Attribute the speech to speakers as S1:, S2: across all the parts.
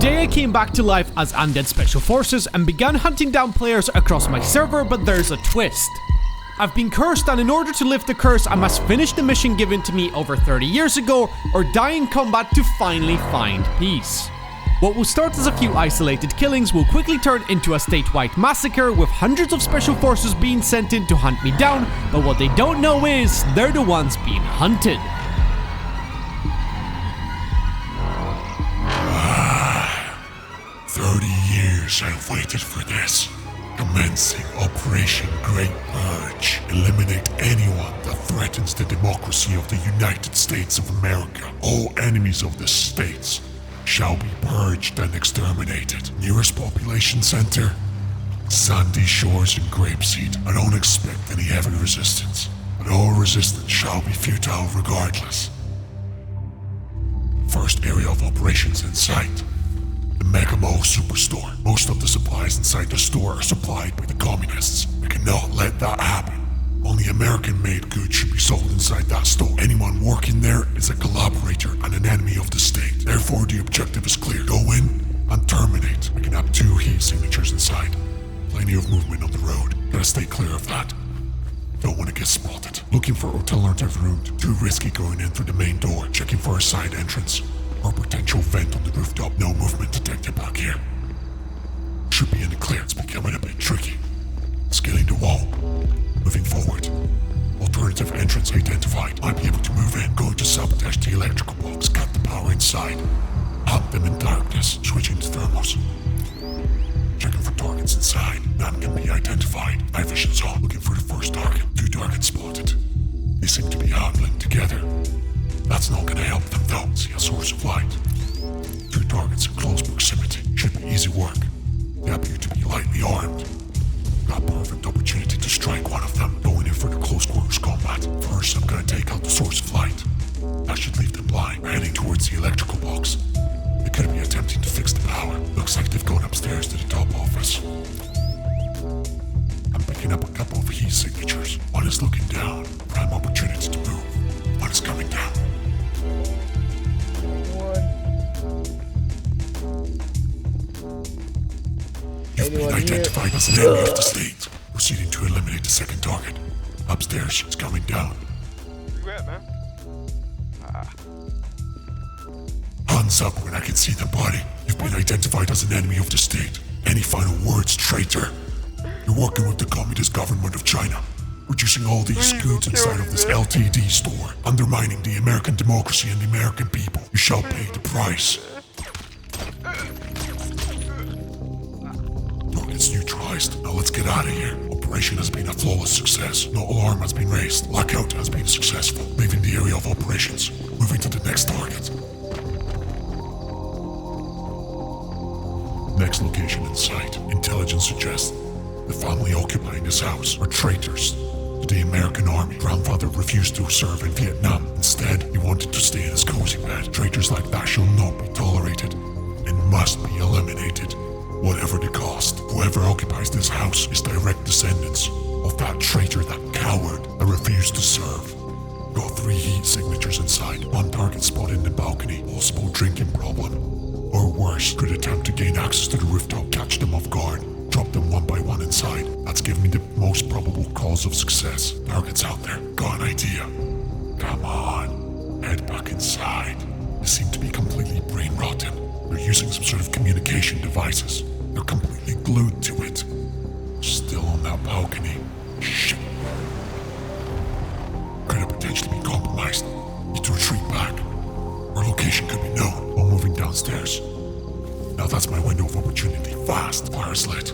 S1: Today I came back to life as Undead Special Forces and began hunting down players across my server, but there's a twist. I've been cursed, and in order to lift the curse I must finish the mission given to me over 30 years ago or die in combat to finally find peace. What will start as a few isolated killings will quickly turn into a statewide massacre with hundreds of special forces being sent in to hunt me down, but what they don't know is they're the ones being hunted.
S2: 30 years I've waited for this. Commencing Operation Great Purge. Eliminate anyone that threatens the democracy of the United States of America. All enemies of the states shall be purged and exterminated. Nearest population center? Sandy Shores and Grapeseed. I don't expect any heavy resistance, but all resistance shall be futile regardless. First area of operations in sight. The Mega Mall Superstore. Most of the supplies inside the store are supplied by the communists. We cannot let that happen. Only American-made goods should be sold inside that store. Anyone working there is a collaborator and an enemy of the state. Therefore, the objective is clear. Go in and terminate. We can have 2 heat signatures inside. Plenty of movement on the road. Gotta stay clear of that. Don't want to get spotted. Looking for alternative route. Too risky going in through the main door. Checking for a side entrance or potential vent on the rooftop. No movement detected back here. Should be in the clear. It's becoming a bit tricky. Scaling the wall. Moving forward. Alternative entrance identified. Might be able to move in. Going to sabotage the electrical box. Cut the power inside. Hunt them in darkness. Switching to thermals. Checking for targets inside. None can be identified. Night vision's on. Looking for the first target. 2 targets spotted. They seem to be huddling together. That's not gonna help them though. See a source of light. 2 targets in close proximity. Should be easy work. They appear to be lightly armed. Got perfect opportunity to strike one of them. Going in for the close quarters combat. First, I'm gonna take out the source of light. That should leave them blind. We're heading towards the electrical box. They could be attempting to fix the power. Looks like they've gone upstairs to the top office. I'm picking up a couple of heat signatures. One is looking down. Prime opportunity to move. One is coming down. You've been identified as an enemy of the state. Proceeding to eliminate the second target. Upstairs, it's coming down.
S3: Where you at, man?
S2: Hands up when I can see the body. You've been identified as an enemy of the state. Any final words, traitor? You're working with the Communist government of China. Reducing all these goods inside of this LTD store. Undermining the American democracy and the American people. You shall pay the price. Target's neutralized. Now let's get out of here. Operation has been a flawless success. No alarm has been raised. Blackout has been successful. Leaving the area of operations. Moving to the next target. Next location in sight. Intelligence suggests the family occupying this house are traitors to the American army. Grandfather refused to serve in Vietnam. Instead, he wanted to stay in his cozy bed. Traitors like that shall not be tolerated and must be eliminated, whatever the cost. Whoever occupies this house is direct descendants of that traitor, that coward that refused to serve. Got 3 heat signatures inside. 1 target spotted in the balcony. Possible drinking problem. Or worse, could attempt to gain access to the rooftop, catch them off guard, drop them one by one inside. That's given me the most probable cause of success. Target's out there. Got an idea. Come on. Head back inside. They seem to be completely brain rotten. They're using some sort of communication devices. They're completely glued to it. Still on that balcony. Shit. Could have potentially been compromised. Need to retreat back. Our location could be known while moving downstairs. Now that's my window of opportunity. Fast. Fire's lit.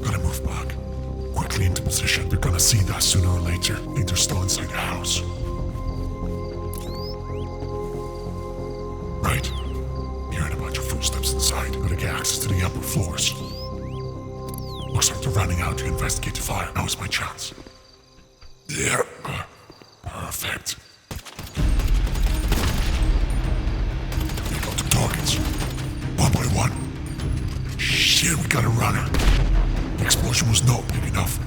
S2: Gotta move back. Quickly into position. They're gonna see that sooner or later. I think they're still inside the house. Right. Hearing about your footsteps inside. Gotta get access to the upper floors. Looks like they're running out to investigate the fire. Now's my chance. Yeah. Perfect. Pick up the targets. One by one. Shit, we got a runner. The explosion was not big enough.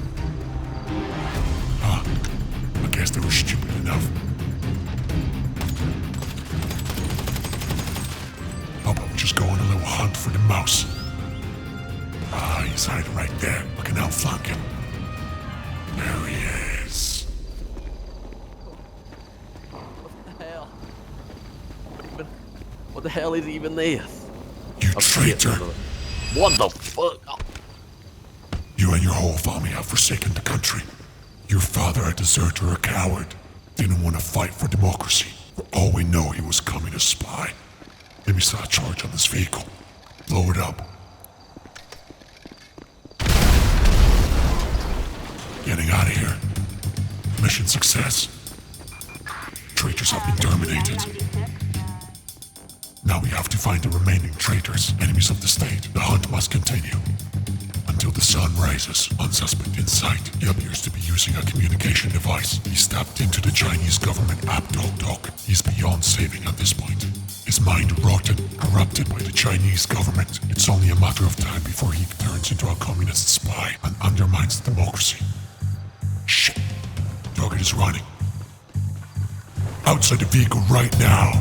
S2: I guess they were stupid enough. How about we just go and hunt for the mouse. Ah, he's hiding right there. I can outflank him. There he is.
S3: What the hell? What the hell is even this?
S2: You traitor.
S3: What the fuck? Oh.
S2: You and your whole family have forsaken the country. Your father, a deserter, a coward, didn't want to fight for democracy. For all we know, he was a communist spy. Maybe saw a charge on this vehicle. Blow it up. Getting out of here. Mission success. Traitors have been terminated. Now we have to find the remaining traitors, enemies of the state. The hunt must continue. Until the sun rises, unsuspect in sight. He appears to be using a communication device. He stepped into the Chinese government app Dog. He's beyond saving at this point. His mind rotted, corrupted by the Chinese government. It's only a matter of time before he turns into a communist spy and undermines democracy. Shit. Target is running. Outside the vehicle right now.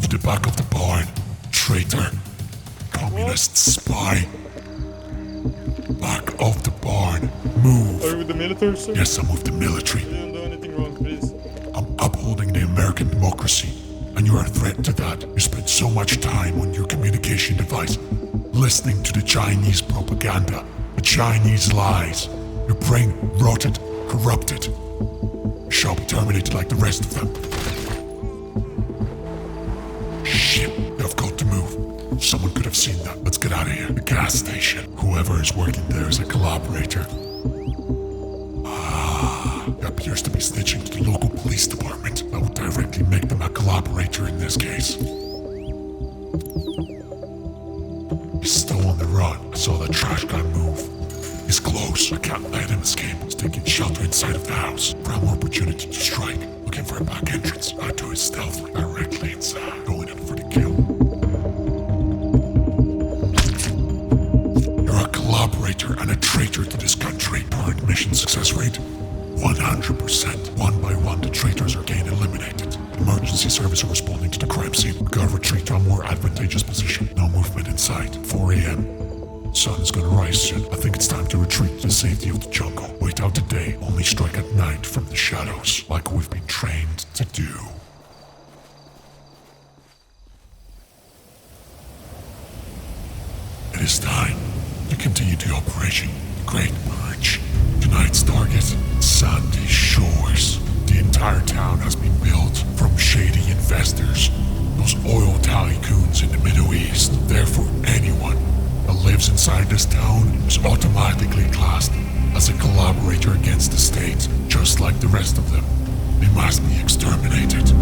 S2: To the back of the barn. Traitor. Communist spy. Back of the barn. Move.
S4: Are you with the military, sir?
S2: Yes, I'm with the military.
S4: You didn't do anything wrong, please.
S2: I'm upholding the American democracy, and you're a threat to that. You spend so much time on your communication device, listening to the Chinese propaganda, the Chinese lies. Your brain rotted, corrupted. You shall be terminated like the rest of them. Shit, I've got to move. Someone could have seen that. Let's get out of here. The gas station. Whoever is working there is a collaborator. He appears to be snitching to the local police department. That would directly make them a collaborator in this case. He's still on the run. I saw that trash guy move. He's close. I can't let him escape. He's taking shelter inside of the house. Prime opportunity to strike. Looking for a back entrance. I do it stealthily directly inside. Going in for the kill. You're a collaborator and a traitor to this country. Current mission success rate 100%. One by one, the traitors are getting eliminated. Emergency service are responding to the crime scene. We gotta retreat to a more advantageous position. No movement in sight. 4 a.m. Sun is gonna rise soon. I think it's time to retreat to the safety of the jungle. Wait out the day, only strike at night from the shadows, like we've been trained to do. It is time to continue the operation. Great Purge. Tonight's target, Sandy Shores. The entire town has been built from shady investors, those oil tycoons in the Middle East. Therefore, anyone that lives inside this town is automatically classed as a collaborator against the state, just like the rest of them. They must be exterminated.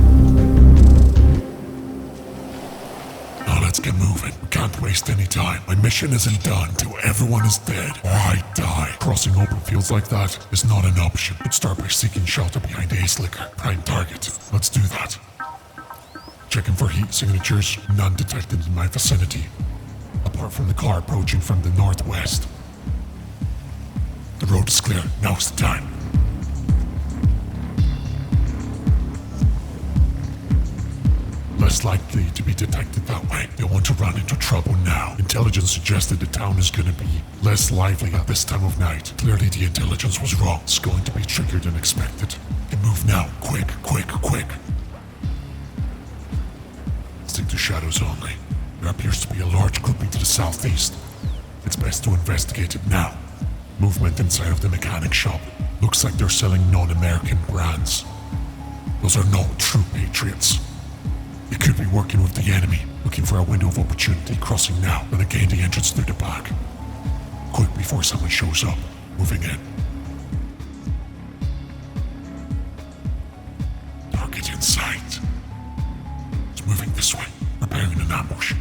S2: Now let's get moving. We can't waste any time. My mission isn't done till everyone is dead or I die. Crossing open fields like that is not an option. Let's start by seeking shelter behind Ace Liquor. Prime target. Let's do that. Checking for heat signatures. None detected in my vicinity. Apart from the car approaching from the northwest. The road is clear. Now's the time. Less likely to be detected that way. They want to run into trouble now. Intelligence suggested the town is going to be less lively at this time of night. Clearly the intelligence was wrong. It's going to be triggered than expected. They move now. Quick, quick, quick. Stick to shadows only. There appears to be a large grouping to the southeast. It's best to investigate it now. Movement inside of the mechanic shop. Looks like they're selling non-American brands. Those are no true patriots. They could be working with the enemy, looking for a window of opportunity, crossing now, and gain the entrance through the back. Quick before someone shows up. Moving in. Target in sight. It's moving this way, preparing an ambush.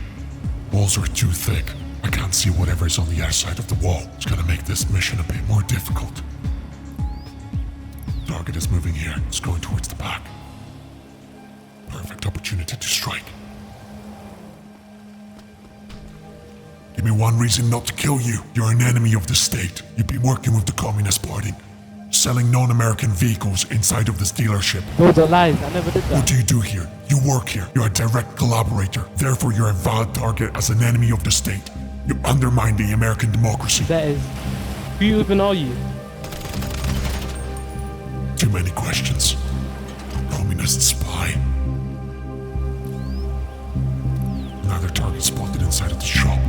S2: Walls are too thick. I can't see whatever is on the other side of the wall. It's gonna make this mission a bit more difficult. Target is moving here. It's going towards the back. Perfect opportunity to strike. Give me one reason not to kill you. You're an enemy of the state. You've been working with the Communist Party. selling non-American vehicles inside of this dealership.
S5: Those are lies. I never did
S2: What
S5: that.
S2: do you do here? You work here. You're a direct collaborator. Therefore, you're a valid target as an enemy of the state. You undermine the American democracy.
S5: That is. Who even are you?
S2: Too many questions. Communist spy. Another target spotted inside of the shop.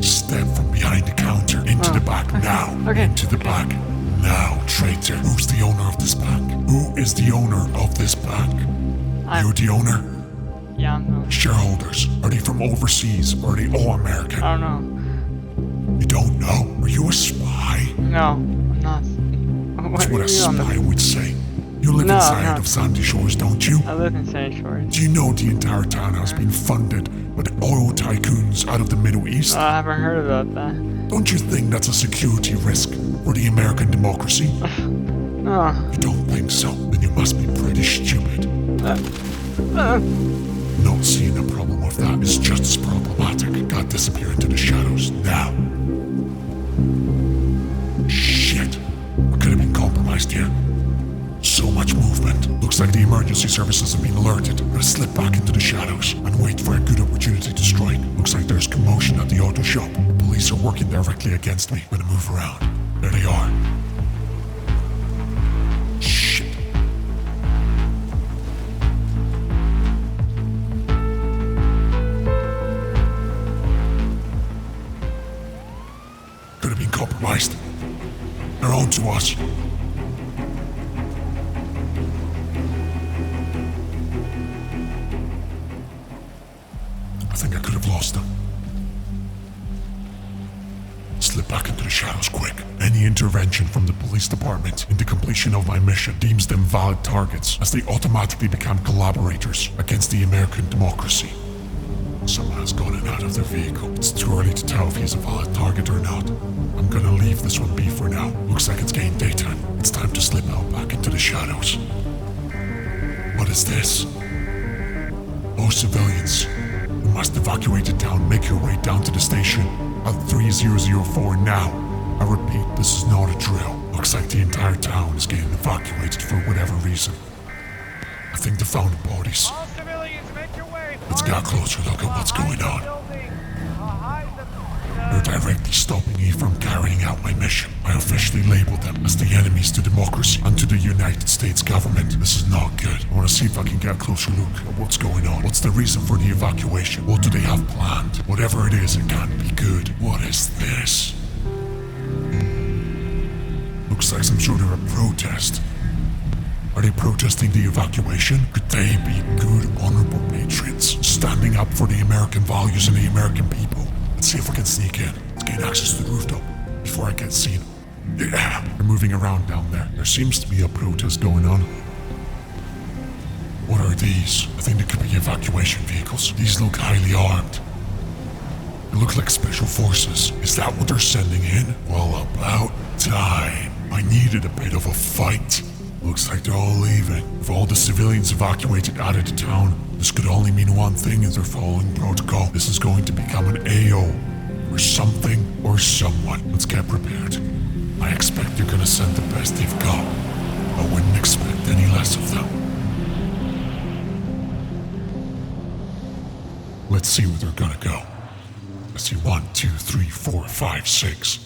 S2: Step from behind the counter into the back now.
S6: Okay.
S2: Into the back now, traitor. Who's the owner of this bank? Who is the owner of this bank? You're the owner?
S6: Yeah, I'm
S2: Shareholders, are they from overseas or are they all American?
S6: I don't know.
S2: You don't know? Are you a spy?
S6: No, I'm not.
S2: That's what a
S6: are you on the-
S2: spy would say. You live
S6: No,
S2: inside
S6: no.
S2: of Sandy Shores, don't you?
S6: I live in Sandy Shores.
S2: Do you know the entire town has been funded by the oil tycoons out of the Middle East?
S6: I haven't heard about that.
S2: Don't you think that's a security risk for the American democracy?
S6: No.
S2: You don't think so? Then you must be pretty stupid. Not seeing a problem with that is just as problematic. Gotta disappear into the shadows now. Shit. I could have been compromised here. So much movement. Looks like the emergency services have been alerted. Gotta slip back into the shadows and wait for a good opportunity to strike. Looks like there's commotion at the auto shop. The police are working directly against me. Gonna move around. There they are. Shit. Could have been compromised. They're on to us. I think I could have lost them. Slip back into the shadows quick. Any intervention from the police department in the completion of my mission deems them valid targets as they automatically become collaborators against the American democracy. Someone has gone in and out of their vehicle. It's too early to tell if he's a valid target or not. I'm gonna leave this one be for now. Looks like it's getting daytime. It's time to slip out back into the shadows. What is this? Oh, civilians. You must evacuate the town. Make your way down to the station at 3004 now. I repeat, this is not a drill. Looks like the entire town is getting evacuated for whatever reason. I think they found the bodies.
S7: All civilians, make your way.
S2: Let's get a closer look at what's going on. They're directly stopping me from carrying out my mission. I officially labeled them as the enemies to democracy and to the United States government. This is not good. I want to see if I can get a closer look at what's going on. What's the reason for the evacuation? What do they have planned? Whatever it is, it can't be good. What is this? Looks like some sort of a protest. Are they protesting the evacuation? Could they be good, honorable patriots, standing up for the American values and the American people? Let's see if we can sneak in. Let's gain access to the rooftop before I get seen. Yeah, they're moving around down there. There seems to be a protest going on. What are these? I think they could be evacuation vehicles. These look highly armed. They look like special forces. Is that what they're sending in? Well, about time. I needed a bit of a fight. Looks like they're all leaving. If all the civilians evacuated out of the town, this could only mean one thing if they're following protocol. This is going to become an AO. For something or someone. Let's get prepared. I expect they're gonna send the best they've got. I wouldn't expect any less of them. Let's see where they're gonna go. I see 1, 2, 3, 4, 5, 6.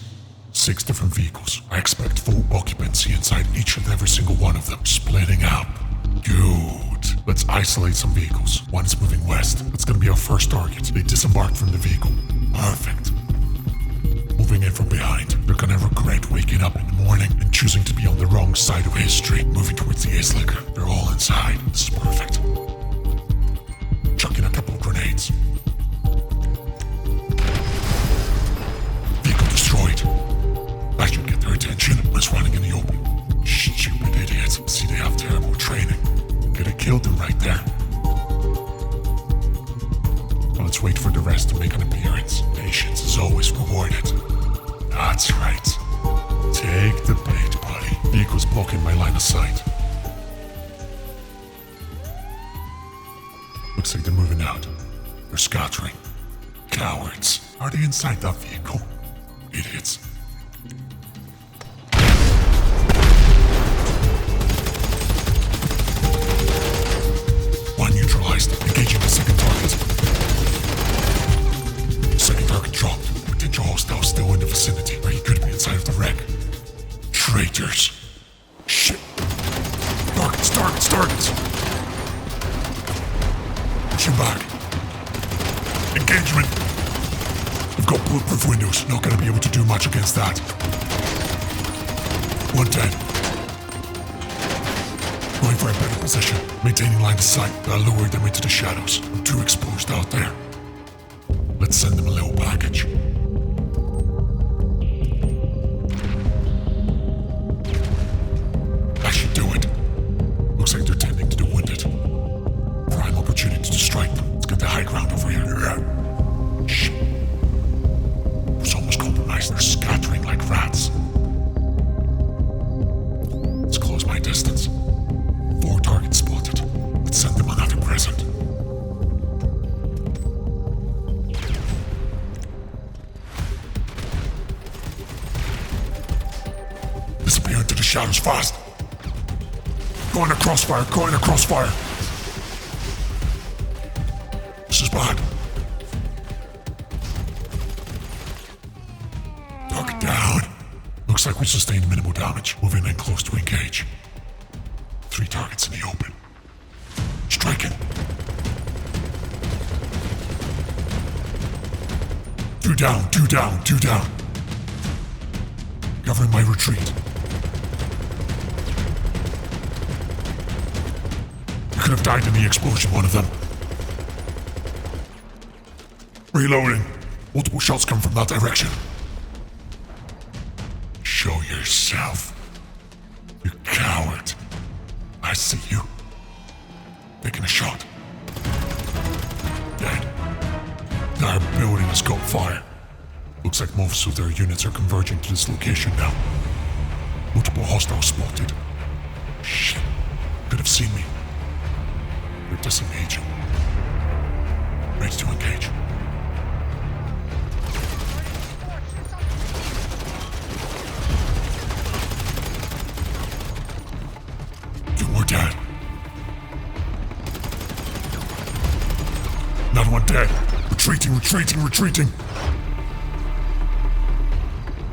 S2: 6 different vehicles. I expect full occupancy inside each and every single one of them. Splitting up. Good. Let's isolate some vehicles. One is moving west. That's gonna be our first target. They disembarked from the vehicle. Perfect. Moving in from behind. They're gonna regret waking up in the morning and choosing to be on the wrong side of history. Moving towards the ace liquor. They're all inside. This is perfect. Chucking a couple of grenades. Vehicle destroyed. I should get their attention. It's running in the open. Stupid idiots. See, they have terrible training. Could have killed them right there. Now let's wait for the rest to make an appearance. Patience is always rewarded. That's right. Take the bait, buddy. Vehicle's blocking my line of sight. Looks like they're moving out. They're scattering. Cowards. Are they inside that vehicle? Idiots. Targets. Pushing back. Engagement. We've got bulletproof windows. Not gonna be able to do much against that. One dead. Going for a better position. Maintaining line of sight. I'll lure them into the shadows. I'm too exposed out there. Let's send them a little package. That should do it. Looks like they're tending to the wounded. Prime opportunity to strike them. Let's get the high ground over here. Shh. It's almost compromised. They're scattering like rats. Let's close my distance. 4 targets spotted. Let's send them another present. Disappear into the shadows fast. Going to crossfire, going to crossfire. This is bad. Target down. Looks like we sustained minimal damage. Moving in close to engage. 3 targets in the open. Striking. 2 down, 2 down, 2 down. Covering my retreat. Could have died in the explosion, one of them. Reloading. Multiple shots come from that direction. Show yourself. You coward. I see you. Taking a shot. Dead. Their building has caught fire. Looks like most of their units are converging to this location now. Multiple hostiles spotted. Shit. Could have seen me. They're disengaging. Ready to engage. Two more dead. Another one dead. Retreating, retreating, retreating.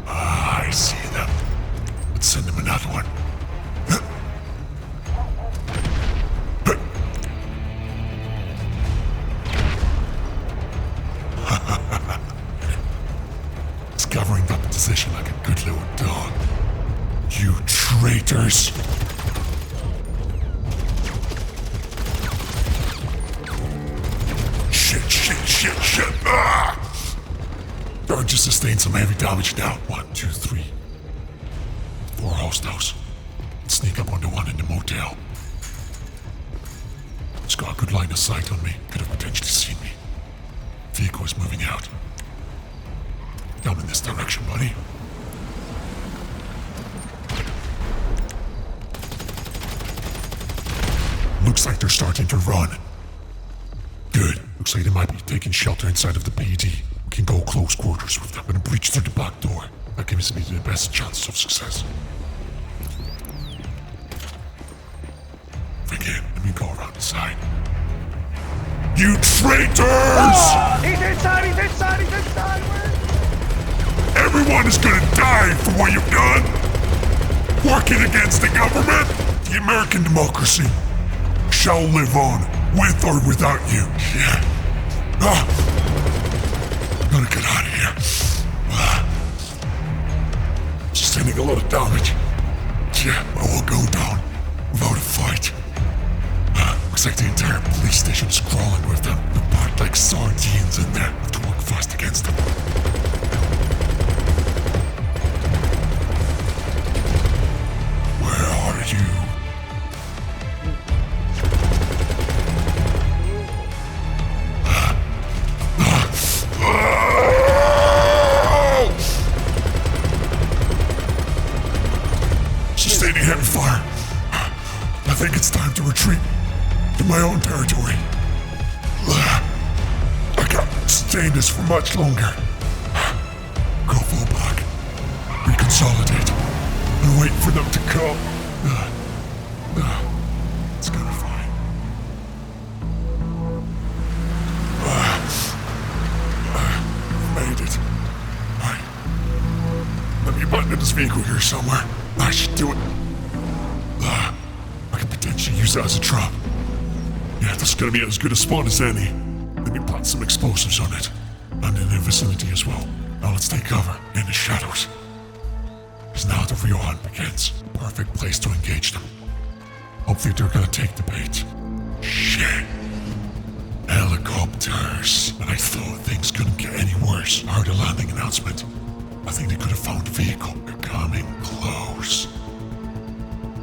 S2: I see them. Let's send them another one. Covering that position like a good little dog. You traitors! Shit! Ah! Darn just sustained some heavy damage now. 1, 2, 3. 4 hostiles. Let's sneak up on the one in the motel. It's got a good line of sight on me. Could have potentially seen me. Vehicle is moving out. Come in this direction, buddy. Looks like they're starting to run. Good. Looks like they might be taking shelter inside of the PED. We can go close quarters with them and breach through the back door. That gives me the best chances of success. Again, let me go around the side. You traitors!
S7: He's inside! He's inside! He's inside! Where?
S2: Everyone is gonna die for what you've done! Working against the government! The American democracy shall live on, with or without you. Yeah. Gotta get out of here. Sustaining a lot of damage. Yeah, I won't go down without a fight. Looks like the entire police station is crawling with them. They're packed like sardines in there. I have to work fast against them. Where are you? Sustaining heavy fire. I think it's time to retreat to my own territory. I can't sustain this for much longer. Go fall back. Reconsolidate. And wait for them to come. It's gonna be fine. Made it. Right. Let me abandon this vehicle here somewhere. I should do it. I could potentially use use that as a trap. Yeah, this is gonna be as good a spot as any. Let me plant some explosives on it. And in their vicinity as well. Now let's take cover in the shadows. Because now the real hunt begins. Perfect place to engage them. Hopefully they're gonna take the bait. Shit. Helicopters. And I thought things couldn't get any worse. I heard a landing announcement. I think they could have found a vehicle. They're coming close.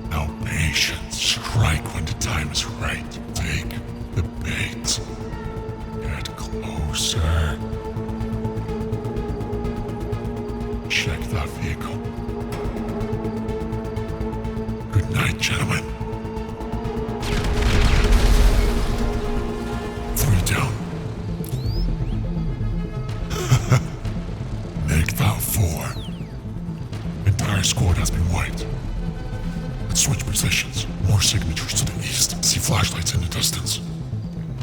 S2: Now patience. Strike when the time is right. Take the bait. Get closer. Check that vehicle. Good night, gentlemen. 3 down. Make that 4. Entire squad has been wiped. Let's switch positions. More signatures to the east. See flashlights in the distance.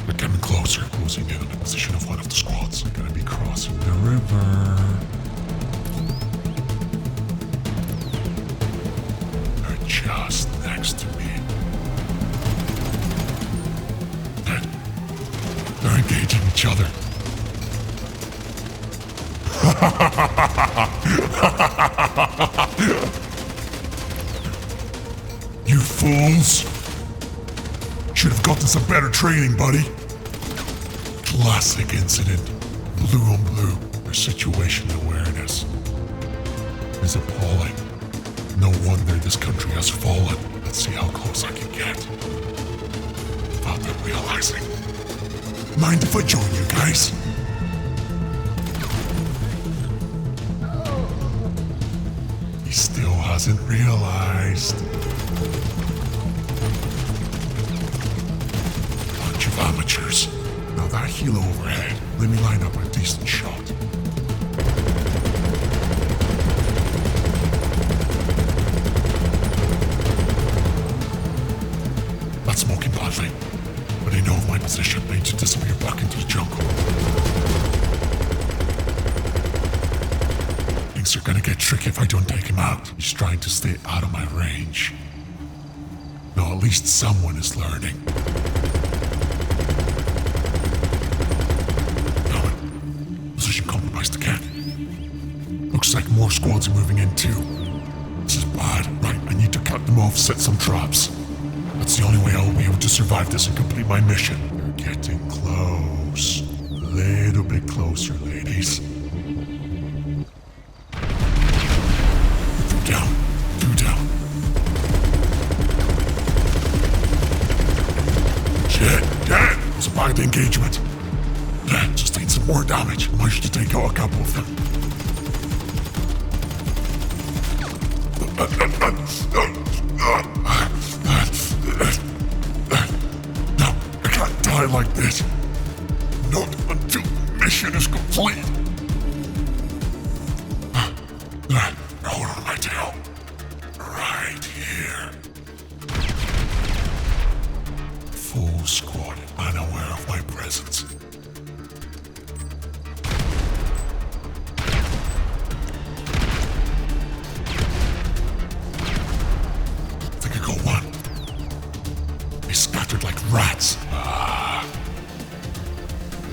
S2: They're getting closer, closing in on the position of one of the squads. They're gonna be crossing the river. They're just next to me. They're engaging each other. You fools! Should have gotten some better training, buddy. Classic incident. Blue on blue. Their situational awareness is appalling. No wonder this country has fallen. Let's see how close I can get. Without them realizing. Mind if I join you guys? He still hasn't realized. Bunch of amateurs. Now that helo overhead, let me line up a decent shot. That's smoking badly, but they know of my position. They need to disappear back into the jungle. Things are gonna get tricky if I don't take him out. He's trying to stay out of my range. Now at least someone is learning. Damn it. Position compromised again. Looks like more squads are moving in too. This is bad. Right, I need to cut them off, set some traps. That's the only way I will be able to survive this and complete my mission. You're getting close. A little bit closer, ladies. 2 down. 2 down. Shit, dead. Survived the engagement. Sustained some more damage. Managed to take out a couple of them. No, I can't die like this. Not until the mission is complete. Hold on my tail. Right here. Full squad unaware of my presence. Think I got one. They scattered like rats.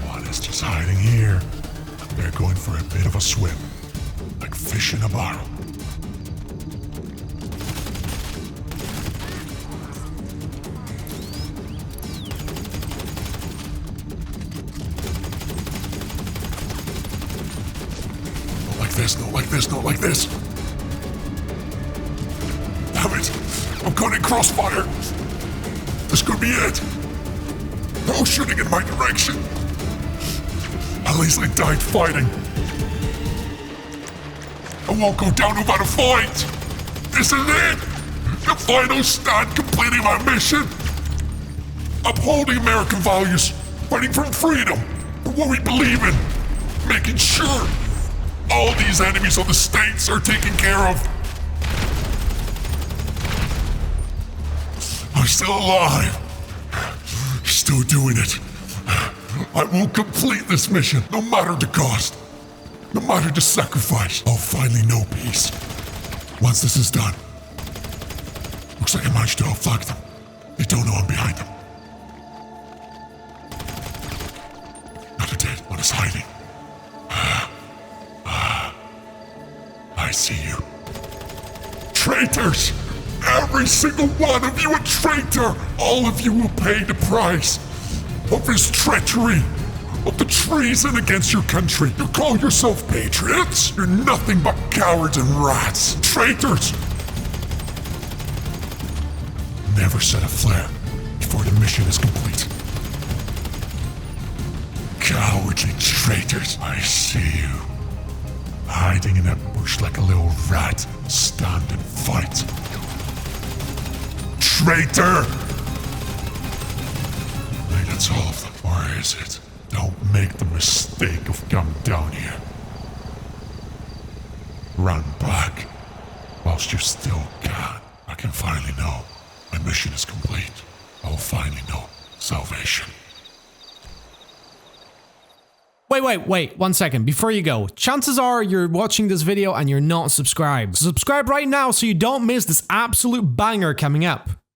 S2: One is just hiding here. They're going for a bit of a swim. Like fish in a barrel. Not like this, not like this, not like this. Damn it! I'm caught in crossfire! This could be it! No shooting in my direction! At least I died fighting. I won't go down without a fight! This is it! The final stand completing my mission! Upholding American values, fighting for freedom, for what we believe in, making sure all these enemies of the states are taken care of. I'm still alive. Still doing it. I will complete this mission, no matter the cost. No matter the sacrifice. I'll finally know peace. Once this is done. Looks like I managed to outflank them. They don't know I'm behind them. Another dead. One is hiding. I see you. Traitors! Every single one of you a traitor! All of you will pay the price of his treachery, of the treason against your country. You call yourself patriots? You're nothing but cowards and rats. Traitors! Never set a flare before the mission is complete. Cowardly traitors, I see you. Hiding in that bush like a little rat. Stand and fight. Traitor! Maybe that's all of them. Or is it? Don't make the mistake of coming down here. Run back whilst you still can. I can finally know my mission is complete. I will finally know salvation.
S1: Wait, 1 second. Before you go, chances are you're watching this video and you're not subscribed. So subscribe right now so you don't miss this absolute banger coming up.